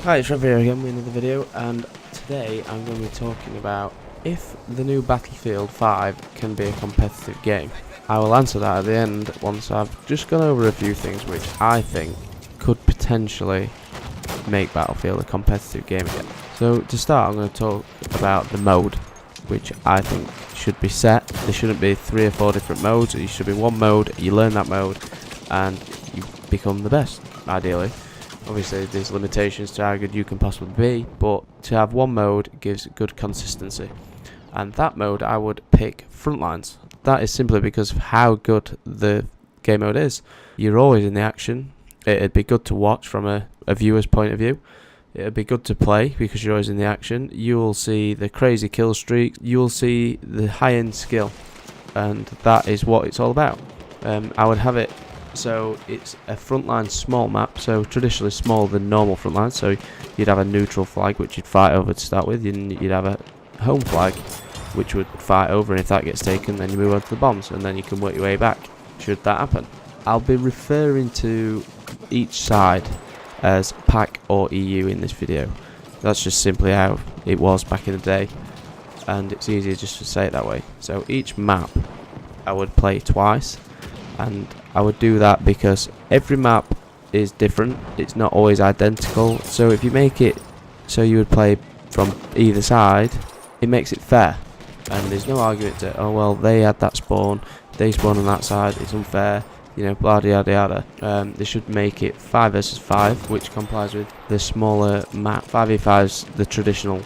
Hi, it's Trevor here again with another video, and today I'm going to be talking about if the new Battlefield 5 can be a competitive game. I will answer that at the end once I've just gone over a few things which I think could potentially make Battlefield a competitive game again. So to start, I'm going to talk about the mode, which I think should be set. There shouldn't be 3 or 4 different modes. It should be one mode, you learn that mode and you become the best, ideally. Obviously there's limitations to how good you can possibly be, but to have one mode gives good consistency. And that mode I would pick Frontlines. That is simply because of how good the game mode is. You're always in the action. It'd be good to watch from a viewer's point of view. It'd be good to play because you're always in the action. You will see the crazy kill streaks. You will see the high-end skill. And that is what it's all about. I would have it so it's a frontline small map, so traditionally smaller than normal frontlines. So you'd have a neutral flag which you'd fight over to start with, and you'd have a home flag which would fight over, and if that gets taken then you move on to the bombs and then you can work your way back should that happen. I'll be referring to each side as PAC or EU in this video. That's just simply how it was back in the day, and it's easier just to say it that way. So each map I would play twice, and I would do that because every map is different. It's not always identical. So if you make it so you would play from either side, it makes it fair. And there's no argument to, oh well, they had that spawn, they spawn on that side, it's unfair, you know, blah yada yada. They should make it 5 versus 5, which complies with the smaller map. 5v5's the traditional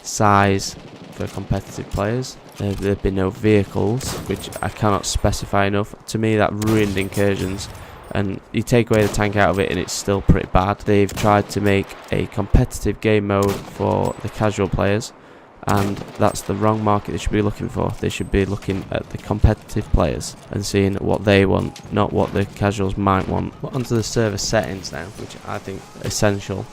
size for competitive players. There'd be no vehicles, which I cannot specify enough. To me that ruined Incursions, and you take away the tank out of it and it's still pretty bad. They've tried to make a competitive game mode for the casual players, and that's the wrong market they should be looking for. They should be looking at the competitive players and seeing what they want, not what the casuals might want. Onto the server settings now, which I think are essential.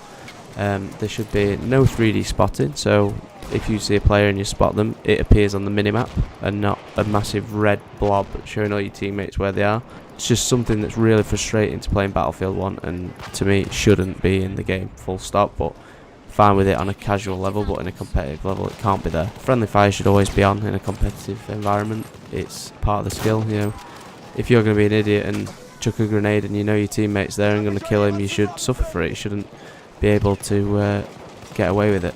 There should be no 3D spotting, so if you see a player and you spot them, it appears on the minimap and not a massive red blob showing all your teammates where they are. It's just something that's really frustrating to play in Battlefield 1, and to me it shouldn't be in the game, full stop. But fine with it on a casual level, but in a competitive level it can't be there. Friendly fire should always be on in a competitive environment. It's part of the skill, you know. If you're going to be an idiot and chuck a grenade and you know your teammate's there and going to kill him, you should suffer for it. You shouldn't be able to get away with it.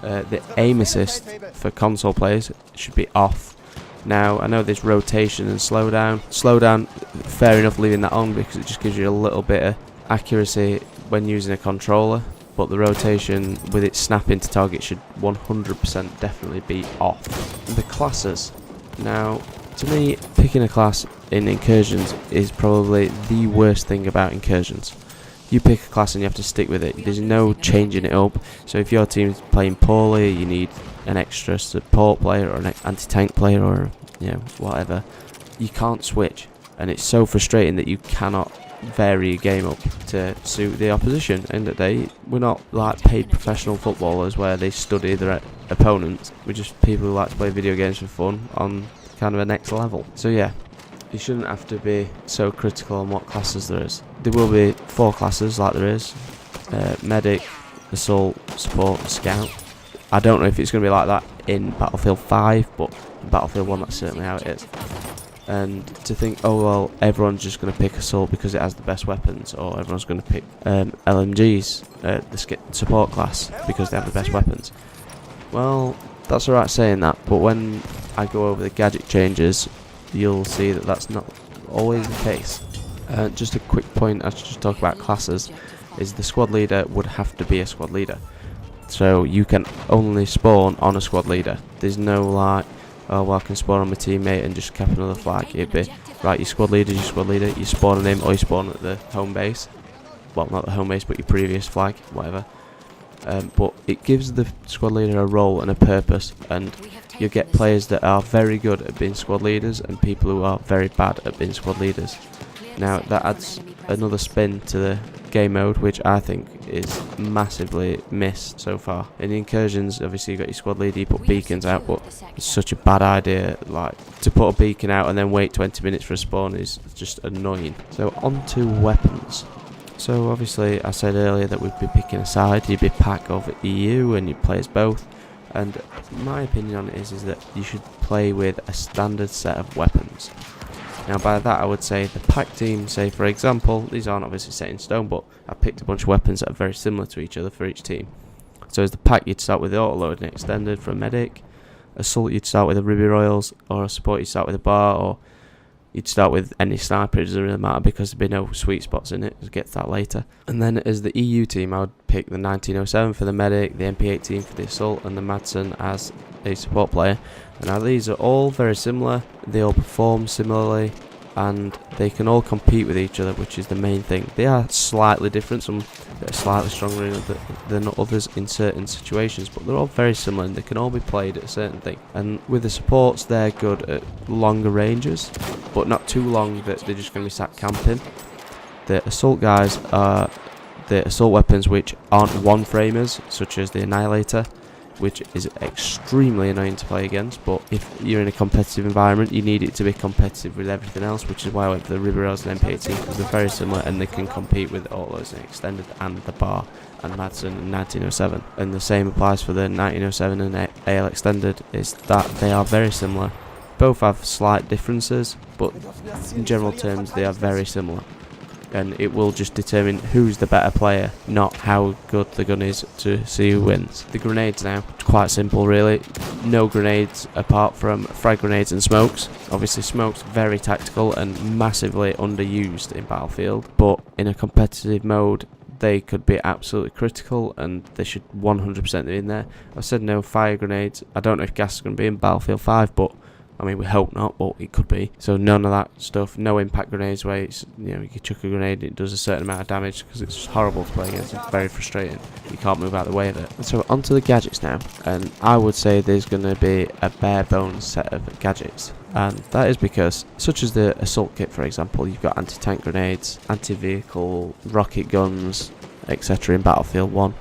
The aim assist for console players should be off. Now I know there's rotation and slowdown. Slowdown, fair enough leaving that on because it just gives you a little bit of accuracy when using a controller, but the rotation with it snapping to target should 100% definitely be off. The classes. Now to me, picking a class in Incursions is probably the worst thing about Incursions. You pick a class and you have to stick with it. There's no changing it up. So if your team's playing poorly, you need an extra support player or an anti-tank player or, you know, whatever. You can't switch, and it's so frustrating that you cannot vary your game up to suit the opposition. End of the day, we're not like paid professional footballers where they study their opponents. We're just people who like to play video games for fun on kind of a next level. So yeah, you shouldn't have to be so critical on what classes there is. There will be 4 classes like there is. Medic, Assault, Support, Scout. I don't know if it's going to be like that in Battlefield 5, but in Battlefield 1 that's certainly how it is. And to think, oh well, everyone's just going to pick Assault because it has the best weapons, or everyone's going to pick LMGs, the support class, because they have the best weapons. Well, that's alright saying that, but when I go over the gadget changes, you'll see that that's not always the case. Just a quick point, I should just talk about classes, is the squad leader would have to be a squad leader. So you can only spawn on a squad leader. There's no like, oh well I can spawn on my teammate and just cap another flag. It'd be, right, your squad leader, you spawn on him, or you spawn at the home base. Well, not the home base, but your previous flag, whatever. But it gives the squad leader a role and a purpose, and you get players that are very good at being squad leaders and people who are very bad at being squad leaders. Now that adds another spin to the game mode, which I think is massively missed so far. In the Incursions, obviously you got your squad leader, you put beacons out, but it's such a bad idea. Like, to put a beacon out and then wait 20 minutes for a spawn is just annoying. So on to weapons. So obviously I said earlier that we'd be picking a side, you'd be PAC over EU and you'd play as both, and my opinion on it is that you should play with a standard set of weapons. Now by that I would say the PAC team, say for example, these aren't obviously set in stone, but I picked a bunch of weapons that are very similar to each other for each team. So as the PAC you'd start with the auto-load and extended for a medic, assault you'd start with a Ruby Royals, or a support you'd start with a bar, or you'd start with any sniper. It doesn't really matter because there'd be no sweet spots in it. We'll get to that later. And then as the EU team, I would pick the 1907 for the medic, the MP18 for the assault, and the Madsen as a support player. And now these are all very similar. They all perform similarly, and they can all compete with each other, which is the main thing. They are slightly different. Some that are slightly stronger than others in certain situations, but they're all very similar and they can all be played at a certain thing. And with the supports, they're good at longer ranges, but not too long that they're just going to be sat camping. The assault guys are the assault weapons which aren't one-framers, such as the Annihilator, which is extremely annoying to play against, but if you're in a competitive environment you need it to be competitive with everything else, which is why I went for the Ruby Royals and MP18, because they're very similar and they can compete with all those extended and the bar and Madsen and 1907. And the same applies for the 1907 and AL extended, is that they are very similar. Both have slight differences, but in general terms they are very similar. And it will just determine who's the better player, not how good the gun is, to see who wins. The grenades now, quite simple really. No grenades apart from frag grenades and smokes. Obviously smokes very tactical and massively underused in Battlefield, but in a competitive mode they could be absolutely critical and they should 100% be in there. I said no fire grenades. I don't know if gas is going to be in Battlefield 5, but I mean, we hope not, but it could be. So none of that stuff. No impact grenades where it's, you know, you can chuck a grenade and it does a certain amount of damage, because it's horrible to play against. It's very frustrating. You can't move out of the way of it. So onto the gadgets now. And I would say there's going to be a bare bones set of gadgets. And that is because, such as the assault kit for example, you've got anti-tank grenades, anti-vehicle, rocket guns, etc. in Battlefield 1.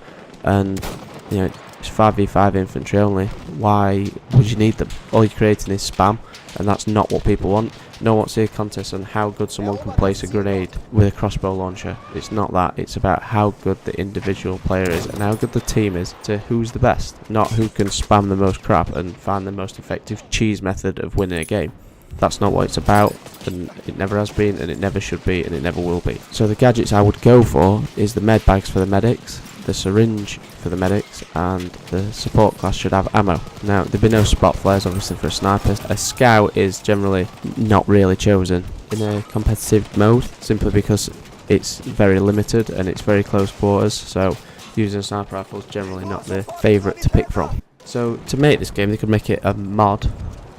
And, you know, it's 5v5 infantry only. Why would you need them? All you're creating is spam, and that's not what people want. No one wants to see a contest on how good someone can place a grenade with a crossbow launcher. It's not that. It's about how good the individual player is and how good the team is to who's the best, not who can spam the most crap and find the most effective cheese method of winning a game. That's not what it's about, and it never has been, and it never should be, and it never will be. So the gadgets I would go for is the med bags for the medics, the syringe for the medics, and the support class should have ammo. Now, there'd be no spot flares obviously for a sniper. A scout is generally not really chosen in a competitive mode, simply because it's very limited and it's very close quarters, so using a sniper rifle is generally not the favourite to pick from. So to make this game, they could make it a mod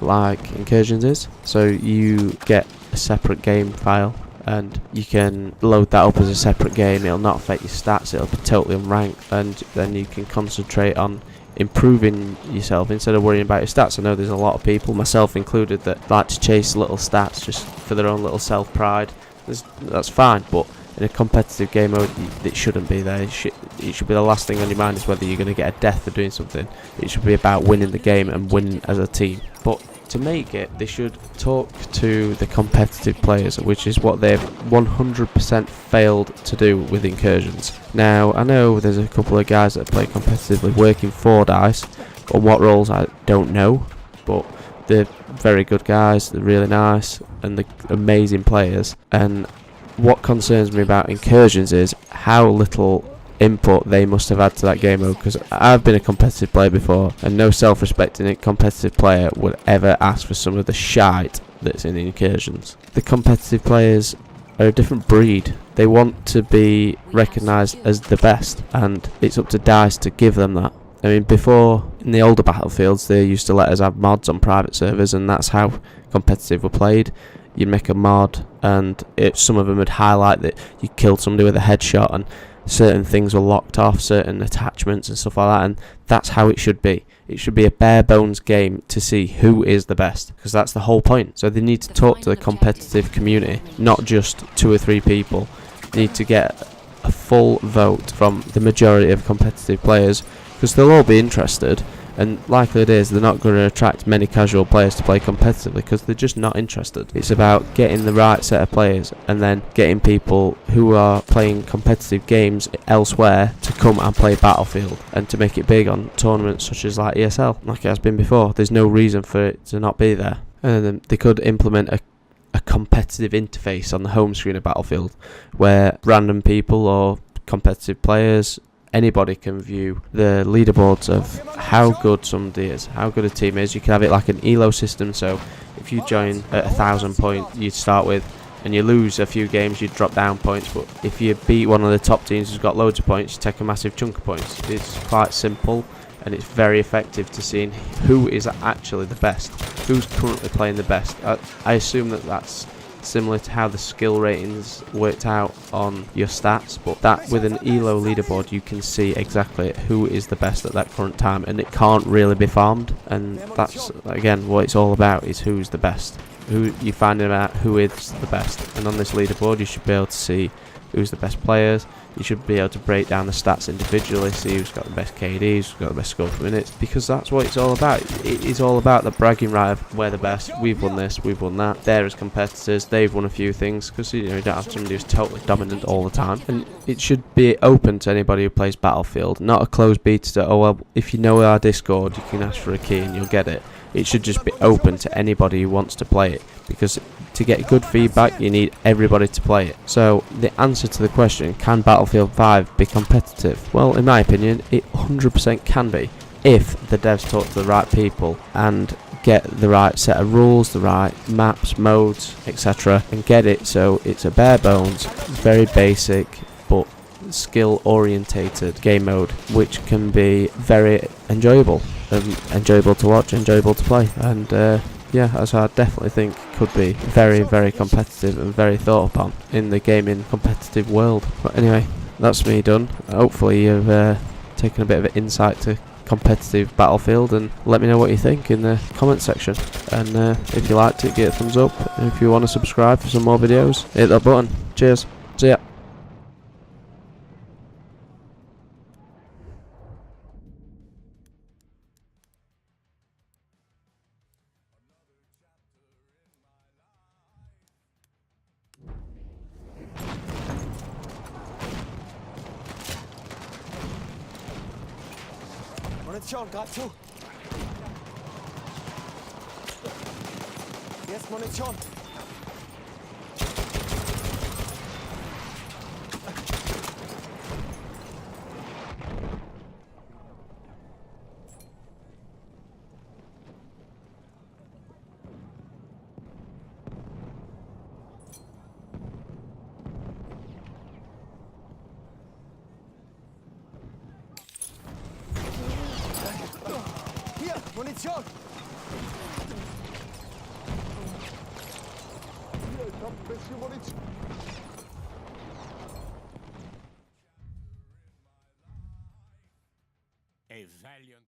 like Incursions is. So you get a separate game file and you can load that up as a separate game. It'll not affect your stats, it'll be totally unranked, and then you can concentrate on improving yourself instead of worrying about your stats. I know there's a lot of people, myself included, that like to chase little stats just for their own little self-pride. That's fine, but in a competitive game mode it shouldn't be there. It should be the last thing on your mind is whether you're going to get a death for doing something. It should be about winning the game and winning as a team. But to make it, they should talk to the competitive players, which is what they've 100% failed to do with Incursions. Now, I know there's a couple of guys that play competitively working for DICE. On what roles, I don't know, but they're very good guys, they're really nice, and they're amazing players. And what concerns me about Incursions is how little input they must have had to that game mode, because I've been a competitive player before and no self-respecting competitive player would ever ask for some of the shite that's in Incursions. The competitive players are a different breed. They want to be recognised as the best, and it's up to DICE to give them that. I mean, before, in the older Battlefields, they used to let us have mods on private servers, and that's how competitive were played. You'd make a mod and some of them would highlight that you killed somebody with a headshot and certain things were locked off, certain attachments and stuff like that, and that's how it should be. It should be a bare bones game to see who is the best, because that's the whole point. So they need to talk to the competitive community, not just 2 or 3 people. They need to get a full vote from the majority of competitive players, because they'll all be interested, and likely it is, they're not going to attract many casual players to play competitively because they're just not interested. It's about getting the right set of players and then getting people who are playing competitive games elsewhere to come and play Battlefield, and to make it big on tournaments such as like ESL, like it has been before. There's no reason for it to not be there. And then they could implement a competitive interface on the home screen of Battlefield where random people or competitive players, anybody can view the leaderboards of how good somebody is, how good a team is. You can have it like an elo system, so if you join at 1,000 points you'd start with, and you lose a few games, you drop down points, but if you beat one of the top teams who's got loads of points, you take a massive chunk of points. It's quite simple, and it's very effective to seeing who is actually the best, who's currently playing the best. I assume that that's similar to how the skill ratings worked out on your stats, but that with an elo leaderboard you can see exactly who is the best at that current time, and it can't really be farmed, and that's again what it's all about, is who's the best. Who you finding out who is the best, and on this leaderboard you should be able to see who's the best players. You should be able to break down the stats individually, see who's got the best KDs, who's got the best score per minutes, because that's what it's all about. It is all about the bragging right of we're the best, we've won this, we've won that. They're as competitors, they've won a few things, because you don't have somebody who's totally dominant all the time. And it should be open to anybody who plays Battlefield, not a closed beta to, oh well, if you know our Discord you can ask for a key and you'll get it. It should just be open to anybody who wants to play it, because to get good feedback you need everybody to play it. So the answer to the question, can Battlefield 5 be competitive? Well, in my opinion it 100% can be, if the devs talk to the right people and get the right set of rules, the right maps, modes, etc., and get it so it's a bare bones, very basic but skill orientated game mode, which can be very enjoyable, enjoyable to watch, enjoyable to play, and yeah, as I definitely think could be very, very competitive and very thought upon in the gaming competitive world. But anyway, that's me done. Hopefully you've taken a bit of an insight to competitive Battlefield, and let me know what you think in the comment section. And if you liked it, give it a thumbs up, and if you want to subscribe for some more videos, hit that button. Cheers, see ya. Munition, greif zu! Jetzt Munition! Hier, Munition! Hier, ich hab ein bisschen Munition. A valiant